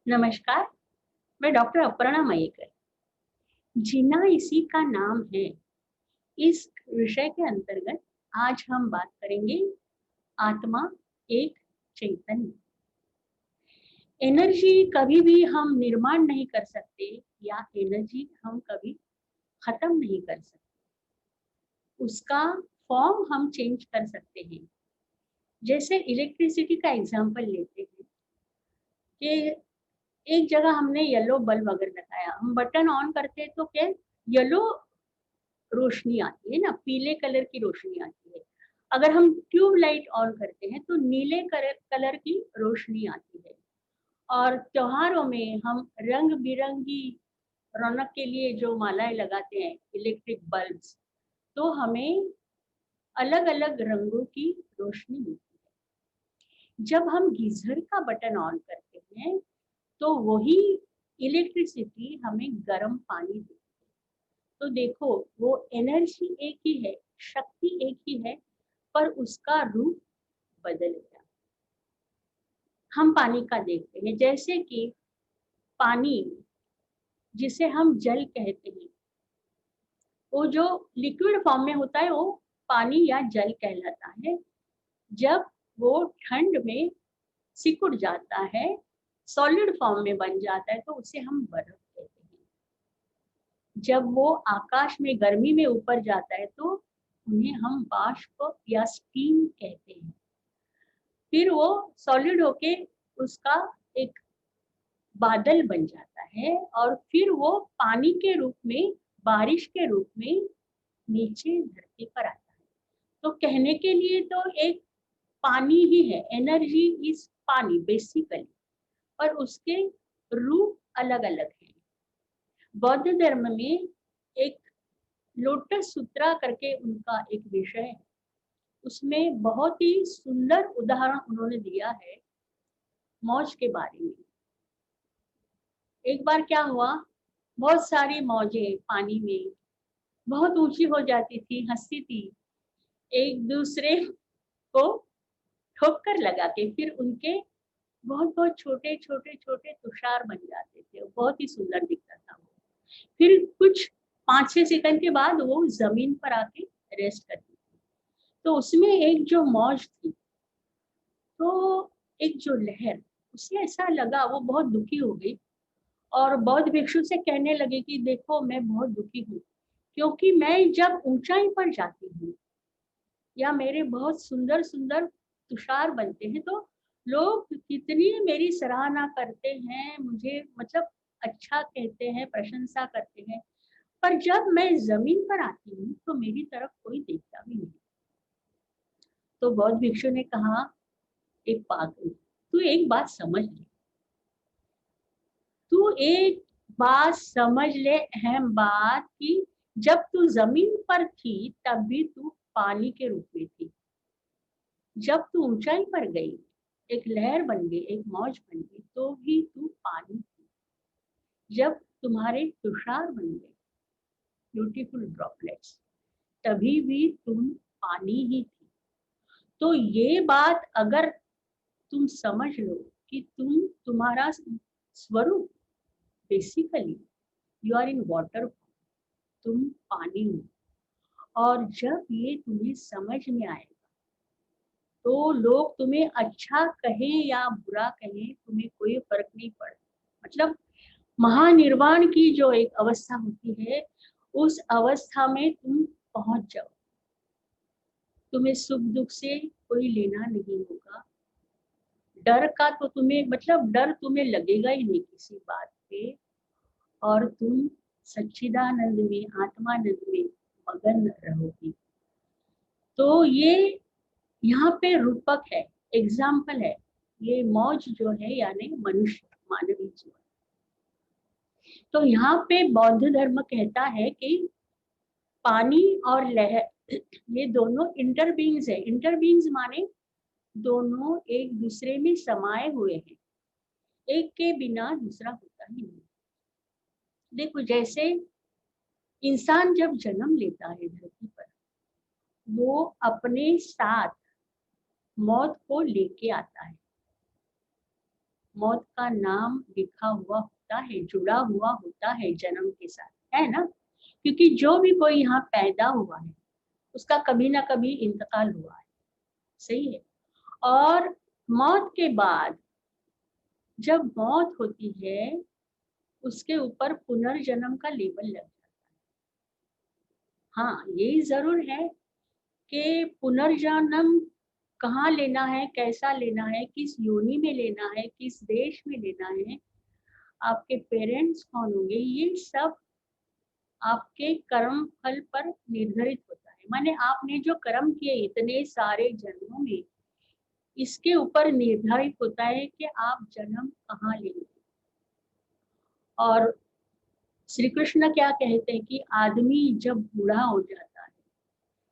नमस्कार, मैं डॉक्टर अपर्णा मयेकर। जीना इसी का नाम है। इस विषय के अंतर्गत आज हम बात करेंगे आत्मा एक चैतन्य। एनर्जी कभी भी हम निर्माण नहीं कर सकते या एनर्जी हम कभी खत्म नहीं कर सकते। उसका फॉर्म हम चेंज कर सकते हैं। जैसे इलेक्ट्रिसिटी का एग्जांपल लेते हैं कि एक जगह हमने येलो बल्ब अगर लगाया, हम बटन ऑन करते हैं तो क्या येलो रोशनी आती है ना, पीले कलर की रोशनी आती है। अगर हम ट्यूब लाइट ऑन करते हैं तो नीले कलर की रोशनी आती है। और त्योहारों में हम रंग बिरंगी रौनक के लिए जो मालाएं लगाते हैं, इलेक्ट्रिक बल्ब्स, तो हमें अलग अलग रंगों की रोशनी मिलती है। जब हम गीजर का बटन ऑन करते हैं तो वही इलेक्ट्रिसिटी हमें गर्म पानी देती है। तो देखो, वो एनर्जी एक ही है, शक्ति एक ही है, पर उसका रूप बदल गया। हम पानी का देखते हैं, जैसे कि पानी जिसे हम जल कहते हैं, वो जो लिक्विड फॉर्म में होता है वो पानी या जल कहलाता है। जब वो ठंड में सिकुड़ जाता है, सॉलिड फॉर्म में बन जाता है, तो उसे हम बर्फ कहते हैं। जब वो आकाश में गर्मी में ऊपर जाता है तो उन्हें हम वाष्प या स्टीम कहते हैं। फिर वो सॉलिड होके उसका एक बादल बन जाता है और फिर वो पानी के रूप में, बारिश के रूप में नीचे धरती पर आता है। तो कहने के लिए तो एक पानी ही है, एनर्जी इज पानी बेसिकली, पर उसके रूप अलग अलग हैं। बौद्ध धर्म में एक लोटस सूत्रा करके उनका एक विषय है, उसमें बहुत ही सुंदर उदाहरण उन्होंने दिया है मौज के बारे में। एक बार क्या हुआ, बहुत सारी मौजें पानी में बहुत ऊंची हो जाती थी, हंसती थी, एक दूसरे को ठोकर लगा के फिर उनके बहुत बहुत छोटे छोटे छोटे तुषार बन जाते थे। बहुत ही सुंदर दिखता था वो। फिर कुछ 5-6 सेकंड के बाद वो जमीन पर आके रेस्ट करती थी। तो उसमें एक जो मौज थी, तो एक जो लहर, उसे ऐसा लगा, वो बहुत दुखी हो गई और बौद्ध भिक्षु से कहने लगे कि देखो, मैं बहुत दुखी हूँ, क्योंकि मैं जब ऊंचाई पर जाती हूँ या मेरे बहुत सुंदर सुंदर तुषार बनते हैं तो लोग कितनी मेरी सराहना करते हैं, मुझे मतलब अच्छा कहते हैं, प्रशंसा करते हैं, पर जब मैं जमीन पर आती हूँ तो मेरी तरफ कोई देखता भी नहीं। तो बौद्ध भिक्षु ने कहा, एक पागल, तू एक बात समझ ले, तू एक बात समझ ले, अहम बात, कि जब तू जमीन पर थी तब भी तू पानी के रूप में थी। जब तू ऊंचाई पर गई, एक लहर बन गई, एक मौज बन गई, तो भी तू पानी थी। जब तुम्हारे तुषार बन गए, ब्यूटीफुल ड्रॉपलेट्स, तभी भी तुम पानी ही थी। तो ये बात अगर तुम समझ लो कि तुम्हारा स्वरूप basically you are in water, तुम पानी हो। और जब ये तुम्हें समझ में आएगा तो लोग तुम्हें अच्छा कहें या बुरा कहें, तुम्हें कोई फर्क नहीं पड़ता। मतलब महानिर्वाण की जो एक अवस्था होती है, उस अवस्था में तुम पहुंच जाओ, तुम्हें सुख दुख से कोई लेना नहीं होगा। डर का तो तुम्हें, मतलब डर तुम्हें लगेगा ही नहीं किसी बात पे, और तुम सच्चिदानंद में, आत्मानंद में मगन रहोगी। तो ये यहाँ पे रूपक है, एग्जाम्पल है। ये मौज जो है यानी मनुष्य, मानवीय जीवन। तो यहाँ पे बौद्ध धर्म कहता है कि पानी और लहर ये दोनों इंटरबींग्स है। इंटरबींग्स माने दोनों एक दूसरे में समाये हुए हैं, एक के बिना दूसरा होता ही नहीं। देखो, जैसे इंसान जब जन्म लेता है धरती पर, वो अपने साथ मौत को लेके आता है। मौत का नाम लिखा हुआ होता है, जुड़ा हुआ होता है जन्म के साथ, है ना। क्योंकि जो भी कोई यहाँ पैदा हुआ है उसका कभी ना कभी इंतकाल हुआ है, सही है। और मौत के बाद जब मौत होती है उसके ऊपर पुनर्जन्म का लेबल लग जाता है। हाँ, ये जरूर है कि पुनर्जन्म कहाँ लेना है, कैसा लेना है, किस योनि में लेना है, किस देश में लेना है, आपके पेरेंट्स कौन होंगे, ये सब आपके कर्म फल पर निर्धारित होता है। माने आपने जो कर्म किए इतने सारे जन्मों में, इसके ऊपर निर्धारित होता है कि आप जन्म कहाँ लेंगे। और श्री कृष्ण क्या कहते हैं कि आदमी जब बूढ़ा हो जाता है,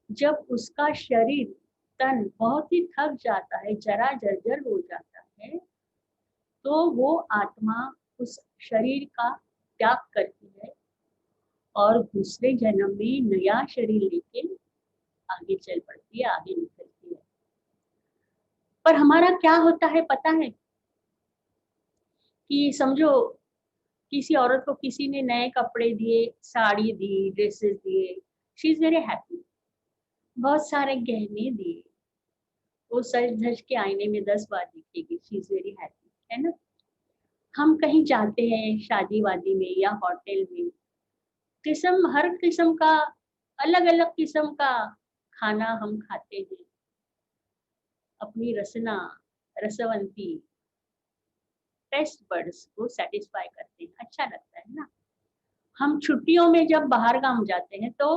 जब उसका शरीर तन बहुत ही थक जाता है, जरा जर्जर हो जाता है, तो वो आत्मा उस शरीर का त्याग करती है और दूसरे जन्म में नया शरीर लेके आगे चल पड़ती है, आगे निकलती है। पर हमारा क्या होता है पता है कि समझो किसी औरत को किसी ने नए कपड़े दिए, साड़ी दी, ड्रेसेस दिए, शी इज वेरी हैप्पी, बहुत सारे गहने दिए, वो सज धज के आईने में 10 बार दिखेगी, शी इज वेरी हैप्पी, है ना। हम कहीं जाते हैं शादी वादी में या होटल में, किस्म हर किस्म का, अलग अलग किस्म का खाना हम खाते हैं, अपनी रसना, रसवंती, टेस्ट बर्ड्स को सेटिस्फाई करते हैं, अच्छा लगता है ना। हम छुट्टियों में जब बाहर गांव जाते हैं तो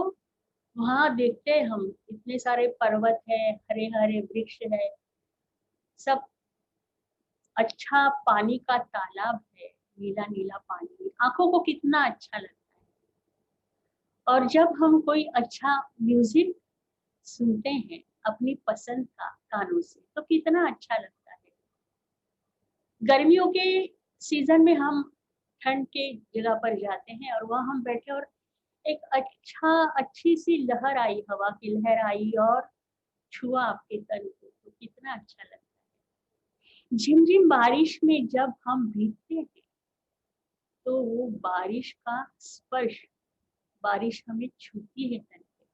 वहां देखते हैं हम इतने सारे पर्वत है, हरे हरे वृक्ष है, सब अच्छा पानी का तालाब है, नीला नीला पानी, आंखों को कितना अच्छा लगता है। और जब हम कोई अच्छा म्यूजिक सुनते हैं अपनी पसंद का गानों से तो कितना अच्छा लगता है। गर्मियों के सीजन में हम ठंड के जगह पर जाते हैं और वहां हम बैठे और एक अच्छी सी लहर आई, हवा की लहर आई और छुआ आपके तन को तो कितना अच्छा लगता है। झिमझिम बारिश में जब हम भीगते हैं तो वो बारिश का स्पर्श, बारिश हमें छूती है तन पे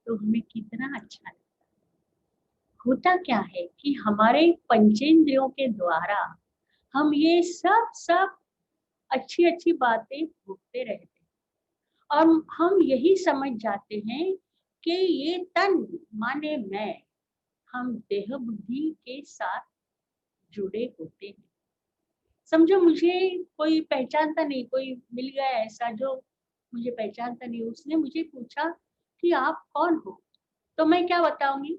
तो हमें कितना अच्छा लगता है। होता क्या है कि हमारे पंचेंद्रियों के द्वारा हम ये सब सब अच्छी अच्छी बातें भोगते रहते हैं और हम यही समझ जाते हैं कि ये तन माने मैं, हम देह बुद्धि के साथ जुड़े होते हैं। समझो मुझे कोई पहचानता नहीं, कोई मिल गया ऐसा जो मुझे पहचानता नहीं, उसने मुझे पूछा कि आप कौन हो, तो मैं क्या बताऊंगी,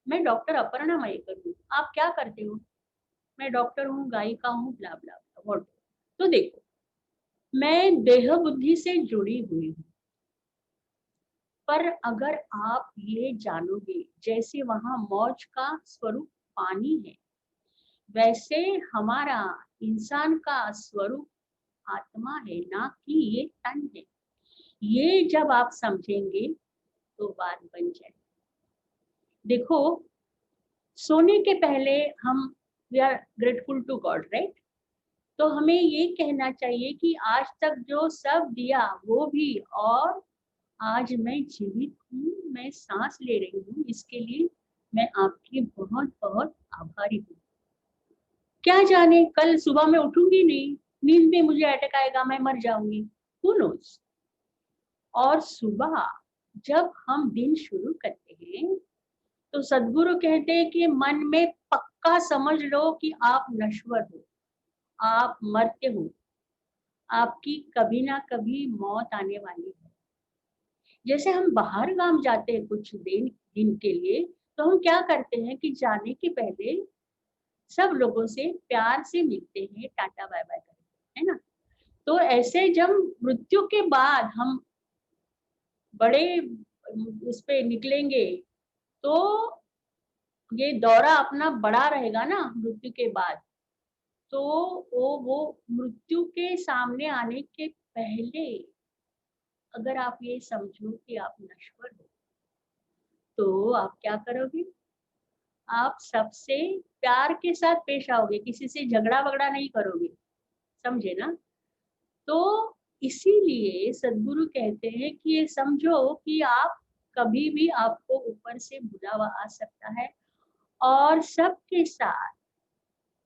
मैं डॉक्टर अपर्णा मयेकर हूँ। आप क्या करते हो, मैं डॉक्टर हूँ, गायिका हूँ, ब्ला ब्ला ब्ला व्हाट। तो देखो, मैं देह बुद्धि से जुड़ी हुई हूँ, पर अगर आप ये जानोगे जैसे वहां मौज का स्वरूप पानी है, वैसे हमारा इंसान का स्वरूप आत्मा है, ना कि ये तन है। ये जब आप समझेंगे तो बात बन जाए। देखो, सोने के पहले हम we are grateful to God, right. तो हमें ये कहना चाहिए कि आज तक जो सब दिया वो भी, और आज मैं जीवित हूँ, मैं सांस ले रही हूँ, इसके लिए मैं आपकी बहुत बहुत आभारी हूँ। क्या जाने कल सुबह मैं उठूंगी नहीं, नींद में मुझे अटैक आएगा, मैं मर जाऊंगी, हु नोस। और सुबह जब हम दिन शुरू करते हैं तो सदगुरु कहते हैं कि मन में पक्का समझ लो कि आप नश्वर हो, आप मरते हो, आपकी कभी ना कभी मौत आने वाली है। जैसे हम बाहर गांव जाते हैं कुछ दिन के लिए, तो हम क्या करते हैं कि जाने के पहले सब लोगों से प्यार से मिलते हैं, टाटा बाय बाय करते हैं, है ना। तो ऐसे जब मृत्यु के बाद हम बड़े इस पे निकलेंगे तो ये दौरा अपना बड़ा रहेगा ना मृत्यु के बाद, तो वो मृत्यु के सामने आने के पहले अगर आप ये समझो कि आप नश्वर हो तो आप क्या करोगे, आप सबसे प्यार के साथ पेश आओगे, किसी से झगड़ा वगड़ा नहीं करोगे, समझे ना। तो इसीलिए सद्गुरु कहते हैं कि ये समझो कि आप कभी भी, आपको ऊपर से बुलावा आ सकता है, और सबके साथ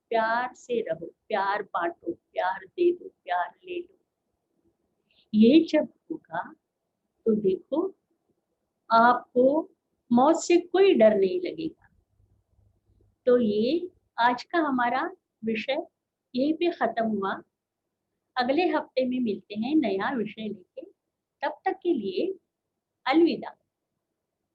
प्यार से रहो, प्यार बांटो, प्यार दे दो, प्यार ले लो। ये जब होगा तो देखो, आपको मौत से कोई डर नहीं लगेगा। तो ये आज का हमारा विषय यहीं पे खत्म हुआ। अगले हफ्ते में मिलते हैं नया विषय लेके। तब तक के लिए अलविदा।